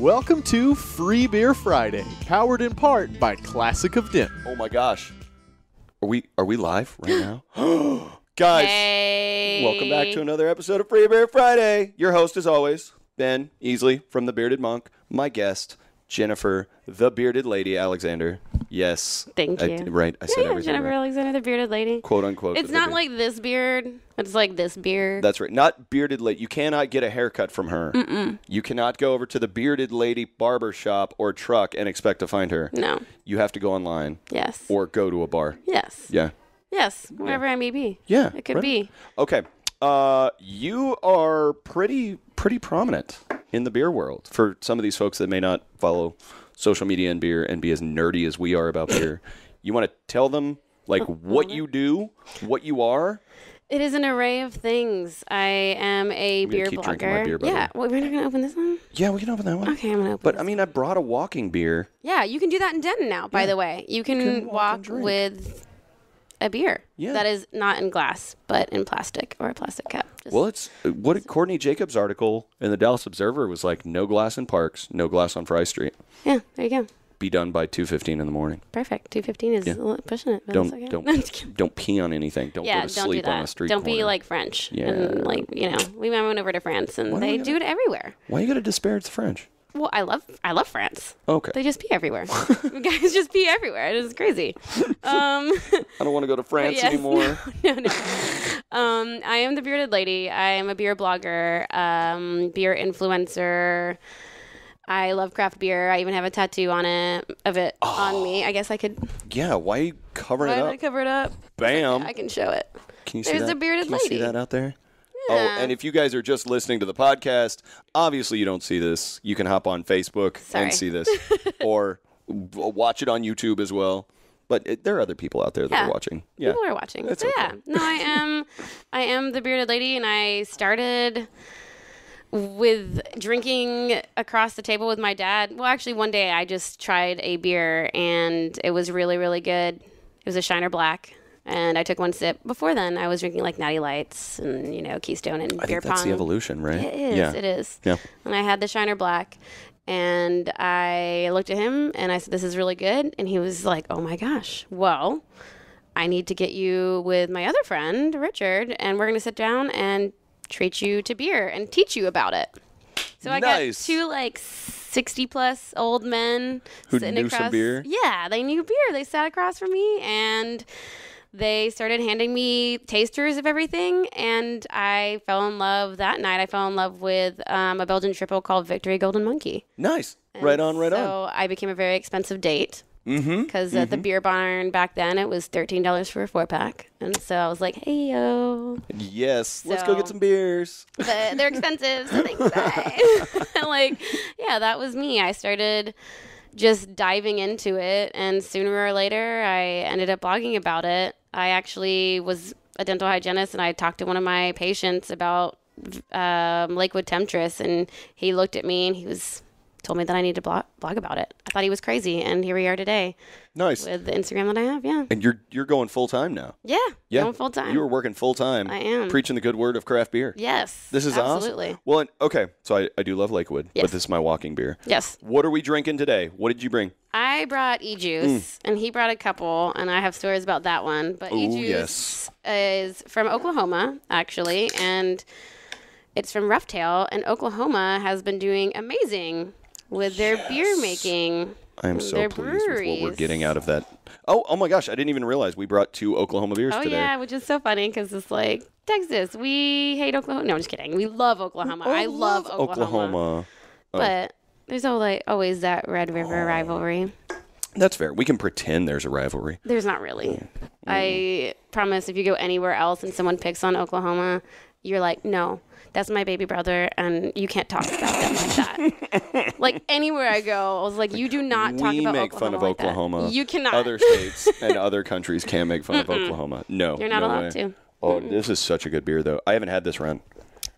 Welcome to Free Beer Friday, powered in part by Classic of Denton. Oh my gosh. Are we live right now? Guys, hey. Welcome back to another episode of Free Beer Friday. Your host, as always, Ben Easley from the Bearded Monk. My guest, Jennifer, the Bearded Lady Alexander. Yes. Thank you. I said everything Jennifer right. Alexander, the Bearded Lady. Quote unquote. It's not like this beard. It's like this beard. That's right. Not Bearded Lady. You cannot get a haircut from her. Mm-mm. You cannot go over to the Bearded Lady barber shop or truck and expect to find her. No. You have to go online. Yes. Or go to a bar. Yes. Yeah. Yes. Wherever I may be. Yeah. It could right. be. Okay. You are pretty prominent in the beer world. For some of these folks that may not follow social media and beer and be as nerdy as we are about beer, you want to tell them what you do, what you are? It is an array of things. I am a beer keep blogger. drinking my beer, by the way. Yeah. Well, we're not going to open this one? Yeah, we can open that one. Okay, I'm going to open But this I mean, I brought a walking beer. Yeah, you can do that in Denton now, by the way. You can walk and walk drink. with a beer that is not in glass, but in plastic or a plastic cup. Well, it's what Courtney Jacobs' article in the Dallas Observer was like, no glass in parks, no glass on Fry Street. Yeah, there you go. Be done by 2:15 in the morning. Perfect. 2:15 is a little pushing it. But Don't pee on anything. Don't go to sleep do that. on a street Don't corner. be like French. Yeah. And we went over to France and they do it everywhere. Why you got to disparage the French? Well, I love France. Okay. They just pee everywhere. Guys just pee everywhere. It is crazy. I don't want to go to France anymore. No. I am the Bearded Lady. I am a beer blogger, beer influencer. I love craft beer. I even have a tattoo on me. I guess I could. Yeah, why are you covering it up? Why did I cover it up? Bam. I can show it. Can you see There's that? the Bearded Can you see Lady. that out there? Yeah. Oh, and if you guys are just listening to the podcast, obviously you don't see this. You can hop on Facebook and see this. Or watch it on YouTube as well. But there are other people out there that are watching. Yeah. People are watching. That's So, okay. yeah. No, I am the Bearded Lady, and I started with drinking across the table with my dad. Well, actually, one day I just tried a beer, and it was really, really good. It was a Shiner Black, and I took one sip. Before then, I was drinking like Natty Lights and, Keystone and I Beer think that's Pong. the evolution, right? It is. Yeah. It is. Yeah. And I had the Shiner Black, and I looked at him, and I said, "This is really good." And he was like, "Oh my gosh, well, I need to get you with my other friend, Richard, and we're going to sit down and treat you to beer and teach you about it." So I got two 60-plus old men who sitting knew across. some beer. Yeah, they knew beer. They sat across from me, and they started handing me tasters of everything, and I fell in love that night. I fell in love with a Belgian triple called Victory Golden Monkey. Nice. And right on. So I became a very expensive date. Because at the beer barn back then, it was $13 for a 4-pack. And so I was like, hey, yo. Yes. Let's go get some beers. But they're expensive, so thanks. That was me. I started just diving into it. And sooner or later, I ended up blogging about it. I actually was a dental hygienist, and I talked to one of my patients about Lakewood Temptress. And he looked at me, and he told me that I need to blog about it. I thought he was crazy, and here we are today. Nice. With the Instagram that I have, yeah. And you're going full time now. Yeah, going full time. You were working full time. I am. Preaching the good word of craft beer. Yes. This is absolutely. awesome. Well, okay, so I do love Lakewood, but this is my walking beer. Yes. What are we drinking today? What did you bring? I brought E-Juice, and he brought a couple, and I have stories about that one. But E-Juice is from Oklahoma, actually, and it's from Roughtail, and Oklahoma has been doing amazing with their beer making. I am so pleased with what we're getting out of that. Oh my gosh, I didn't even realize we brought 2 Oklahoma beers today. Oh yeah, which is so funny because it's like, Texas, we hate Oklahoma. No, I'm just kidding. We love Oklahoma. I love Oklahoma. But there's always that Red River rivalry. That's fair. We can pretend there's a rivalry. There's not really. I promise if you go anywhere else and someone picks on Oklahoma, you're like, no, that's my baby brother, and you can't talk about them like that. Like, anywhere I go, I was like, you do not talk about Oklahoma. We make fun of like Oklahoma. That. You cannot. Other states and other countries can't make fun of Oklahoma. No. You're not no allowed way. to. Oh, this is such a good beer, though. I haven't had this run.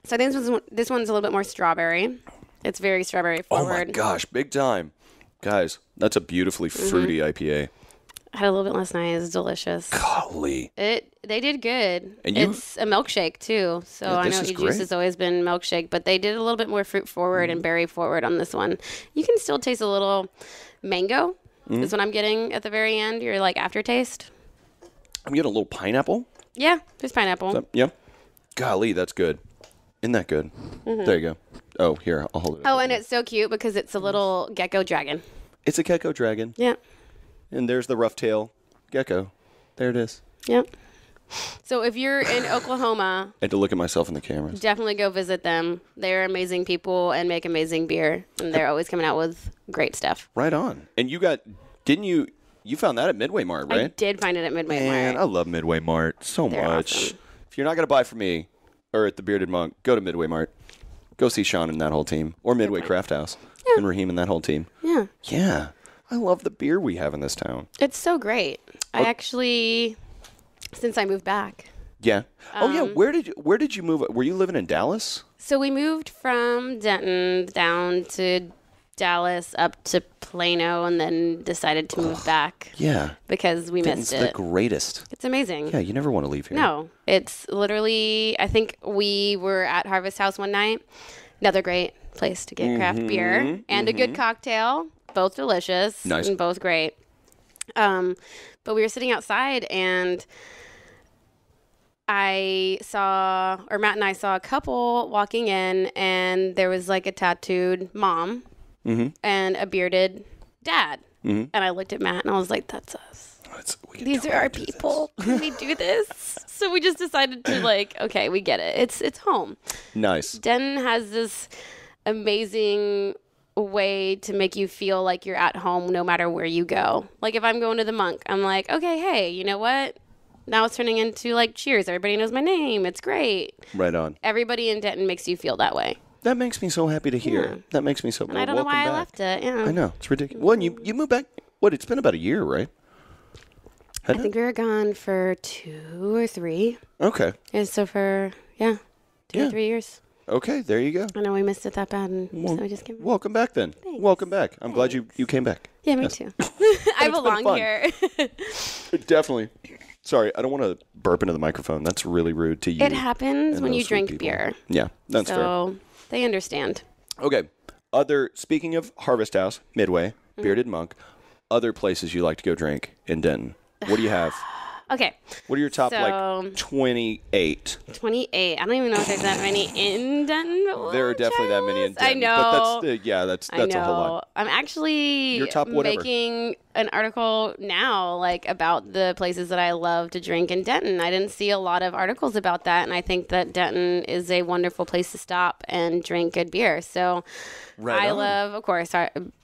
So I think this one's a little bit more strawberry. It's very strawberry forward. Oh, my gosh. Big time. Guys, that's a beautifully fruity IPA. I had a little bit last night. It was delicious. Golly. They did good. And it's a milkshake too. So Yeah, I this know is E-Juice great. has always been milkshake, but they did a little bit more fruit forward and berry forward on this one. You can still taste a little mango. Is what I'm getting at the very end. Your like aftertaste. I'm getting a little pineapple. Yeah, there's pineapple. Yeah. Golly, that's good. Isn't that good? There you go. Oh, here, I'll hold it up. Oh, and it's so cute because it's a little gecko dragon. It's a gecko dragon. Yeah. And there's the rough tail gecko. There it is. Yep. So if you're in Oklahoma, I had to look at myself in the cameras. definitely go visit them. They're amazing people and make amazing beer, and they're always coming out with great stuff. Right on. And you found that at Midway Mart, I right? did find it at Midway Man, I Mart. love Midway Mart so They're much. awesome. If you're not going to buy from me or at the Bearded Monk, go to Midway Mart. Go see Sean and that whole team. Or Midway Craft House and Raheem and that whole team. Yeah. Yeah. I love the beer we have in this town. It's so great. I actually, since I moved back. Yeah. Oh, yeah. Where did you move? Were you living in Dallas? So we moved from Denton down to Dallas up to Plano and then decided to move back Yeah. because we Denton's missed the it. greatest. It's amazing. Yeah, you never want to leave here. No, it's literally, I think we were at Harvest House one night. Another great place to get craft beer and a good cocktail. Both delicious. Nice. And both great. But we were sitting outside and Matt and I saw a couple walking in and there was like a tattooed mom and a bearded dad. And I looked at Matt and I was like, that's us. These are our people. Can we do this? So we just decided to like, okay, we get it. It's home. Nice. Denton has this amazing way to make you feel like you're at home no matter where you go. Like if I'm going to the Monk, I'm like, okay, hey, you know what? Now it's turning into like Cheers. Everybody knows my name. It's great. Right on. Everybody in Denton makes you feel that way. That makes me so happy to hear. Yeah. That makes me so. And I don't know why I left it. Yeah. I know it's ridiculous. Well, you moved back. What? It's been about a year, right? I think we were gone for 2 or 3. Okay. And so for, 2 or 3 years. Okay. There you go. I know we missed it that bad, and so we just came back. Welcome back, then. Thanks. Welcome back. I'm glad you came back. Yeah, me Yes. too. I been belong fun. here. Definitely. Sorry, I don't want to burp into the microphone. That's really rude to you. It happens and when you those sweet drink people. beer. Yeah, that's So they understand. fair. Okay. Speaking of Harvest House, Midway, Bearded Monk, other places you like to go drink in Denton. What do you have? Okay. What are your top So- 28? 28. I don't even know if there's that many in Denton. but There are we'll definitely that many in try Denton. this. I know. But that's I know. a whole lot. I'm actually Your top whatever. making an article now, like about the places that I love to drink in Denton. I didn't see a lot of articles about that, and I think that Denton is a wonderful place to stop and drink good beer. So Right I on. love, of course,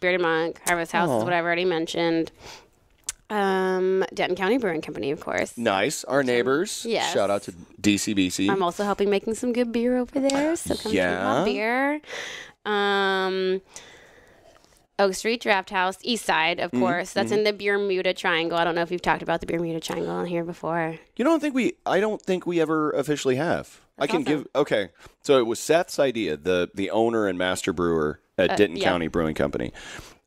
Bearded Monk, Harvest House is what I've already mentioned. Denton County Brewing Company, of course. Nice. Our neighbors. Yes. Shout out to DCBC. I'm also helping making some good beer over there, so come drink my beer. Oak Street Draft House, East Side, of course. That's in the Bermuda Triangle. I don't know if you've talked about the Bermuda Triangle on here before. I don't think we ever officially have. I can awesome. okay. So it was Seth's idea, the owner and master brewer at Denton yeah. County Brewing Company.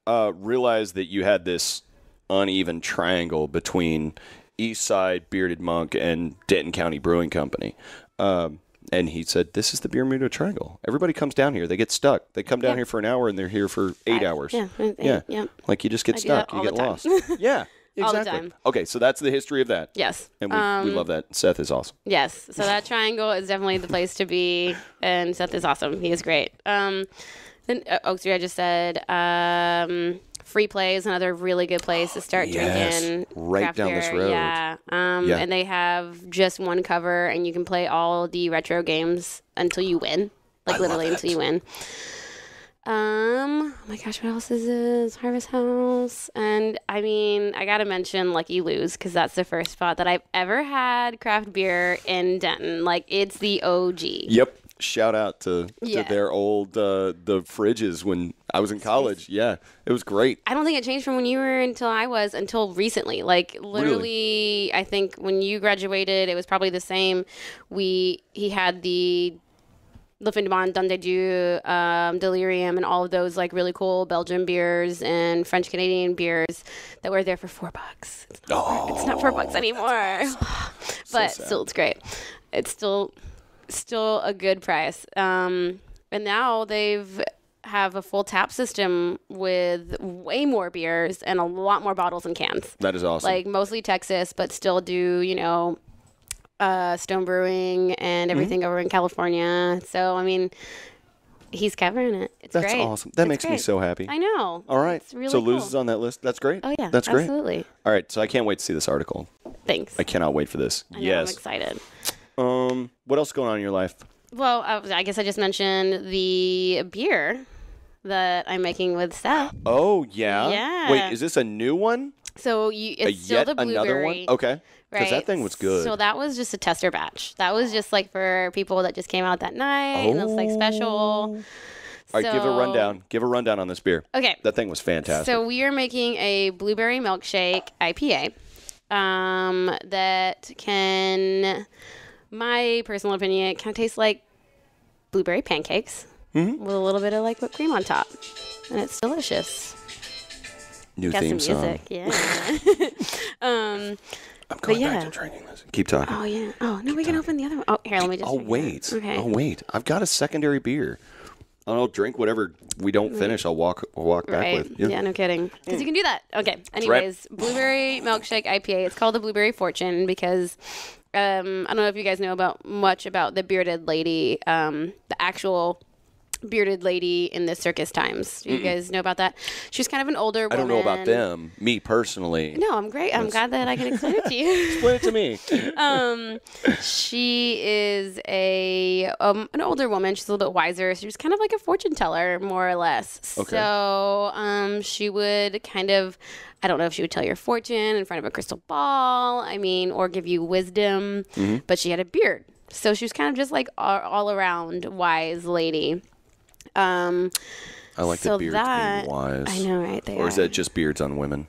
Realized that you had this uneven triangle between East Side, Bearded Monk, and Denton County Brewing Company. And he said, this is the Bermuda Triangle. Everybody comes down here. They get stuck. They come down here for an hour, and they're here for 8 hours. Yeah. Yeah. Yep. Like you just get I do that stuck. You all get the time. lost. Yeah. Exactly. All the time. Okay, so that's the history of that. Yes. And we love that. Seth is awesome. Yes. So that triangle is definitely the place to be, and Seth is awesome. He is great. Then Oak Street, I just said. Free Play is another really good place to start Yes, drinking right craft down beer. this road. Yeah. Yeah. And they have just one cover, and you can play all the retro games until you win. Like literally until you win. Oh my gosh, what else is this? Harvest House. And I mean, I gotta mention Lucky Lou's because that's the first spot that I've ever had craft beer in Denton. Like, it's the OG. Yep. Shout out to Yeah. their old the fridges when I was in college. Yeah, it was great. I don't think it changed from when you were until recently. Like literally, I think when you graduated, it was probably the same. He had the Le Fin de Monde, Don de Dieu, Delirium, and all of those like really cool Belgian beers and French Canadian beers that were there for $4. It's not $4 anymore, but still it's great. It's still a good price. And now they've have a full tap system with way more beers and a lot more bottles and cans. That is awesome. Like mostly Texas, but still do, Stone Brewing and everything over in California. So, I mean, he's covering it. It's That's great. awesome. That It's makes me great. so happy. I know. All right. It's really so cool. Luz is on that list. That's great. Oh, yeah. That's great. Absolutely. All right. So I can't wait to see this article. Thanks. I cannot wait for this. I know, yes. I'm excited. What else is going on in your life? Well, I guess I just mentioned the beer that I'm making with Seth. Oh, yeah. Yeah. Wait, is this a new one? So it's still Yet the blueberry. another one? Okay. Because Right. that thing was good. So that was just a tester batch. That was just like for people that just came out that night, and it's like special. All right, give a rundown. Give a rundown on this beer. Okay. That thing was fantastic. So we are making a blueberry milkshake IPA that can, my personal opinion, it kind of tastes like blueberry pancakes with a little bit of like whipped cream on top, and it's delicious. New Got theme some song. music, yeah. I'm going yeah. back to drinking this. Keep talking. Oh yeah. Oh no, we can open the other one. Oh, here, let me just. I'll drink wait. that. Okay. I'll wait. I've got a secondary beer. I'll drink whatever we don't finish. I'll walk back Right. with. Yeah, no kidding. Because you can do that. Okay. Anyways, blueberry milkshake IPA. It's called the Blueberry Fortune because I don't know if you guys know much about the bearded lady, the actual bearded lady in the circus times. Do you guys know about that? She's kind of an older woman. I don't know about them. Me personally. No, I'm great. I'm glad that I can explain it to you. Explain it to me. She is an older woman. She's a little bit wiser. So she's kind of like a fortune teller, more or less. Okay. So she would kind of, I don't know if she would tell your fortune in front of a crystal ball, or give you wisdom, but she had a beard. So she was kind of just like all around wise lady. I like so the beards that, being wise. I know, right? They Or is are. that just beards on women?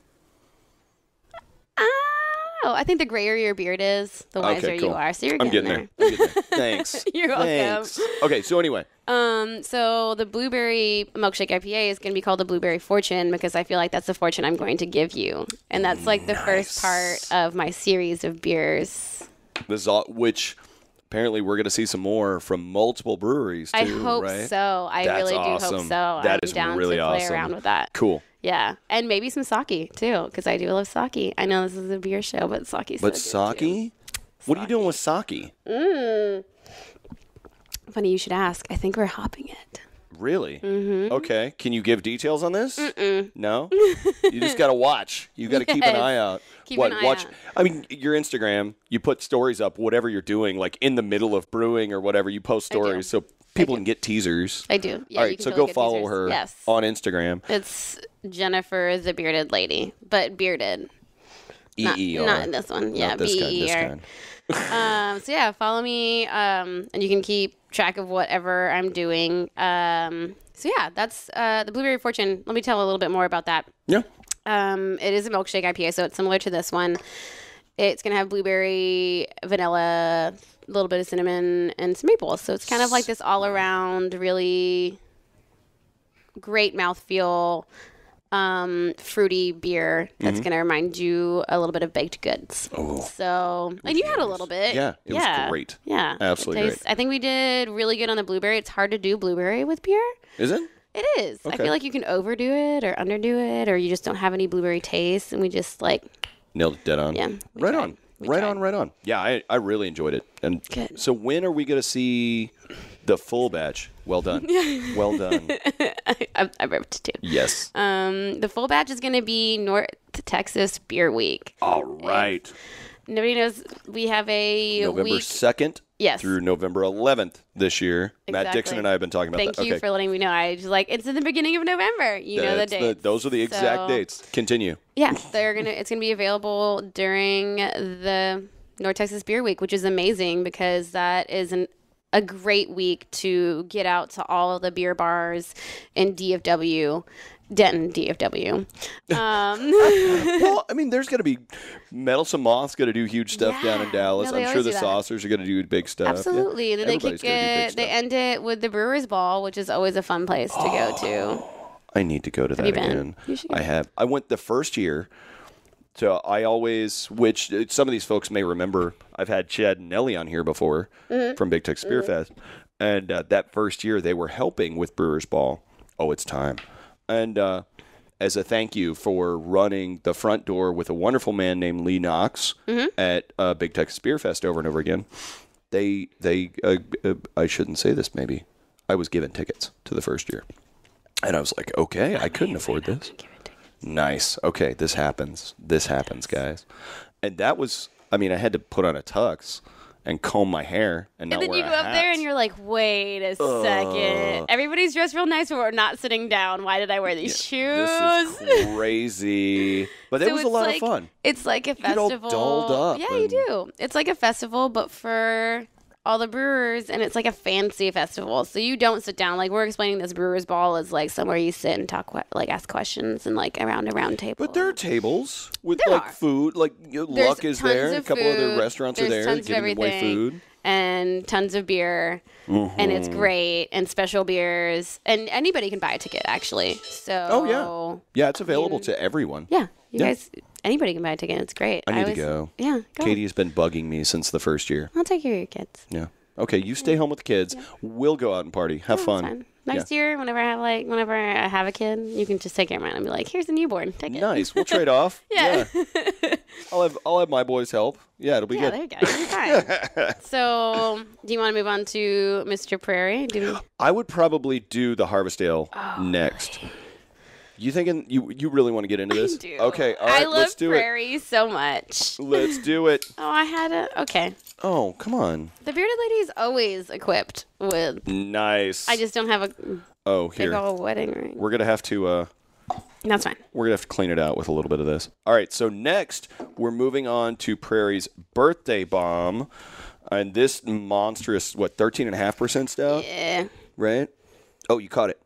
Oh, I think the grayer your beard is, the wiser Okay, cool. you are. So you're I'm getting getting there. there. Thanks. You're welcome. Thanks. Okay, so anyway. So the blueberry milkshake IPA is going to be called the Blueberry Fortune because I feel like that's the fortune I'm going to give you. And that's like the first part of my series of beers. This is all, which apparently we're going to see some more from multiple breweries too, I hope right? so. I That's really do awesome. hope so. That I'm is down really to play awesome. around with that. Cool. Yeah. And maybe some sake too because I do love sake. I know this is a beer show, but sake's But so good, too. sake? What are you doing with sake? Funny you should ask. I think we're hopping it. Really? Mm-hmm. Okay. Can you give details on this? No? You just got to watch. You got to keep an Yes. eye out. Keep an eye watch. out. I mean, your Instagram, you put stories up, whatever you're doing, like in the middle of brewing or whatever, you post stories so people can get teasers. I do. Yeah, All you right, can so totally go get follow teasers. her Yes. on Instagram. It's Jennifer the Bearded Lady, but bearded. EER. Not this one. Yeah, Not this kind. This BER. kind. So yeah, follow me, and you can keep track of whatever I'm doing. So yeah, that's the Blueberry Fortune. Let me tell a little bit more about that. Yeah. It is a milkshake IPA, so it's similar to this one. It's gonna have blueberry, vanilla, a little bit of cinnamon, and some maple. So it's kind of like this all-around, really great mouthfeel, fruity beer that's gonna remind you a little bit of baked goods. Oh. So, and you had a little bit. Yeah, it was great. Yeah, Absolutely It tastes- I think we did really good on the blueberry. It's hard to do blueberry with beer. Is it? It is. I Okay. feel like you can overdo it or underdo it, or you just don't have any blueberry taste, and we just like, Nailed it dead on. yeah. we Right tried. on. We Right tried. on, right on. Yeah, I really enjoyed it. And Good. so when are we going to see the full batch? Well done. Well done. I ripped too. Yes. The full batch is going to be North Texas Beer Week. All right. Nobody knows we have a November week. 2nd Yes. through November 11th this year. Matt Exactly. Dixon and I have been talking about Thank that. you for letting me know. I just it's in the beginning of November. You know the That's dates. those are the exact So, dates. Continue. Yeah, it's gonna be available during the North Texas Beer Week, which is amazing because that is a great week to get out to all of the beer bars in DFW Denton DFW. Well, I mean, there's going to be Meddlesome Moth's going to do huge stuff down in Dallas. No, they I'm sure always the do that. Saucers are going to do big stuff. Absolutely. Yeah. And then they Everybody's kick gonna do big it. They stuff. end it with the Brewers Ball, which is always a fun place to go to. I need to go to that you been? again. You should go. I have. I went the first year. So I always, which some of these folks may remember, I've had Chad and Nelly on here before from Big Tech Spear Fest. And that first year, they were helping with Brewers Ball. Oh, it's time. And as a thank you for running the front door with a wonderful man named Lee Knox at Big Tech Spear Fest over and over again, they I shouldn't say this maybe, I was given tickets to the first year. And I was like, okay, I couldn't afford this. Nice. Okay, this happens. This happens, guys. And that was, I mean, I had to put on a tux and comb my hair and not And then wear you a go up hat. there and you're like, wait a second. Everybody's dressed real nice, but we're not sitting down. Why did I wear these shoes? This is crazy. But it was a lot of fun. It's like a get all festival. dolled up Yeah, you and- do. It's like a festival, but for all the brewers, and it's like a fancy festival. So you don't sit down. Like we're explaining, this Brewers Ball is like somewhere you sit and talk, like ask questions, and like around a round table. But there are tables with There like are. food. Like There's Luck is tons there. A of couple other food. restaurants are There's there tons of giving away everything. food. And tons of beer, and it's great, and special beers, and anybody can buy a ticket actually. So Oh yeah, yeah. It's available to everyone. yeah, you Yeah. guys, anybody can buy a ticket. It's great. I need to always- go. Yeah, go. Katie has been bugging me since the first year. I'll take care of your kids. Yeah. Okay, you stay home with the kids. We'll go out and party. Have Yeah, fun. that's fine. Next year, whenever I have a kid, you can just take care of mine and be like, "Here's a newborn. Take it." Nice. We'll trade off. Yeah. I'll have my boys help. Yeah, it'll be Yeah, good. there you go. You're fine. So, do you want to move on to Mr. Prairie? I would probably do the Harvest Ale Oh, next. You thinking you really want to get into this? do. Okay, all right, I love let's do it. Prairie so much. Let's do it. Oh, I had a okay. Oh, come on. The Bearded Lady is always equipped with. Nice. I just don't have a Oh, big here. old wedding ring. We're going to have to That's fine. clean it out with a little bit of this. All right, so next we're moving on to Prairie's Birthday Bomb. And this monstrous 13.5% stout, Yeah. right? Oh, you caught it.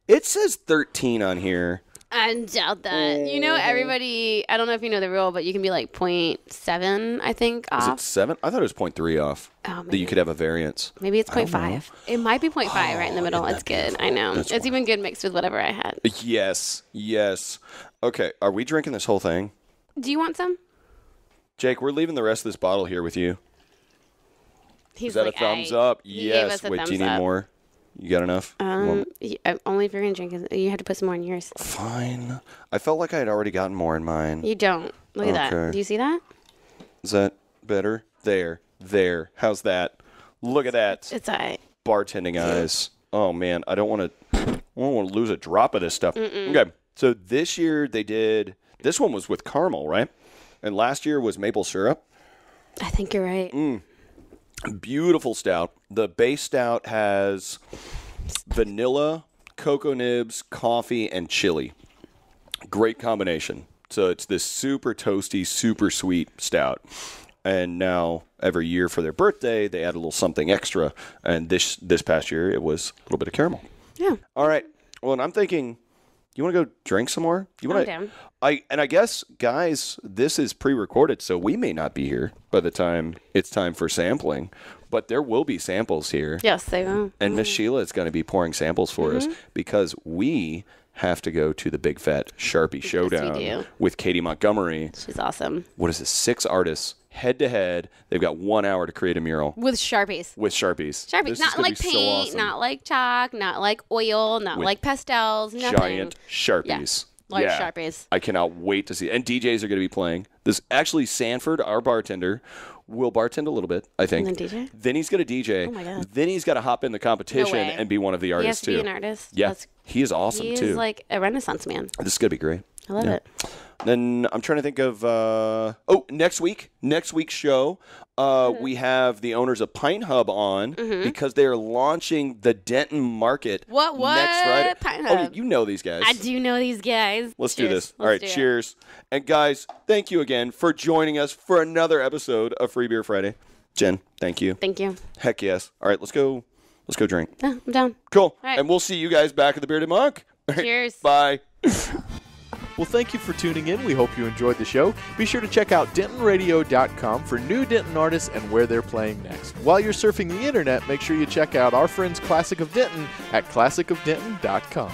It says 13 on here. I doubt that. You know, everybody, I don't know if you know the rule, but you can be like 0.7, I think, Is off. it 7? I thought it was 0.3 off. Oh, That you could have a variance. Maybe it's 0.5. It might be 0.5 right in the middle. It's good. I know. It's even good mixed with whatever I had. Yes, yes. Okay, are we drinking this whole thing? Do you want some? Jake, we're leaving the rest of this bottle here with you. He's Is that like, a thumbs I- up? he gave Yes. us a Wait, do you thumbs need up. more? You got enough? Only if you're going to drink it. You had to put some more in yours. Fine. I felt like I had already gotten more in mine. You don't. Look at Okay. that. Do you see that? Is that better? There. How's that? Look at that. It's all right. Bartending eyes. Oh man, I don't want to lose a drop of this stuff. Okay, so this year this one was with caramel, right? And last year was maple syrup. I think you're right. Beautiful stout. The base stout has vanilla, cocoa nibs, coffee, and chili. Great combination. So it's this super toasty, super sweet stout. And now every year for their birthday, they add a little something extra. And this past year, it was a little bit of caramel. Yeah. All right. Well, and I'm thinking, you want to go drink some more? You want I'm down. I guess, guys, this is pre-recorded, so we may not be here by the time it's time for sampling, but there will be samples here. Yes, they will. And Miss Sheila is going to be pouring samples for us because we have to go to the Big Fat Sharpie Showdown do. with Katie Montgomery. She's awesome. What is this? 6 artists head to head. They've got 1 hour to create a mural With Sharpies. with Sharpies. Sharpies. This is Not gonna like be so paint, awesome. not like chalk, not like oil, not With like pastels, nothing. Giant Sharpies. Large Sharpies. I cannot wait to see. And DJs are going to be playing. This actually Sanford, our bartender, will bartend a little bit, I think. And then DJ? Then he's going to DJ. Oh my God. Then he's got to hop in the competition way. and be one of the He has artists to too. be an artist. Yeah, he is awesome He too. is like a Renaissance man. This is going to be great. I love it. Then I'm trying to think of next week's show we have the owners of Pint Hub on because they are launching the Denton Market What? next Friday. Pint Oh, Hub. you know these guys. I do know these guys. Let's do Cheers. this. All right, Let's do it. cheers. And guys, thank you again for joining us for another episode of Free Beer Friday. Jen, thank you. Thank you. Heck yes. All right, let's go drink. Yeah, I'm down. Cool. right. And we'll see you guys back at the Bearded Monk. Cheers. Bye. Well, thank you for tuning in. We hope you enjoyed the show. Be sure to check out DentonRadio.com for new Denton artists and where they're playing next. While you're surfing the internet, make sure you check out our friends Classic of Denton at ClassicofDenton.com.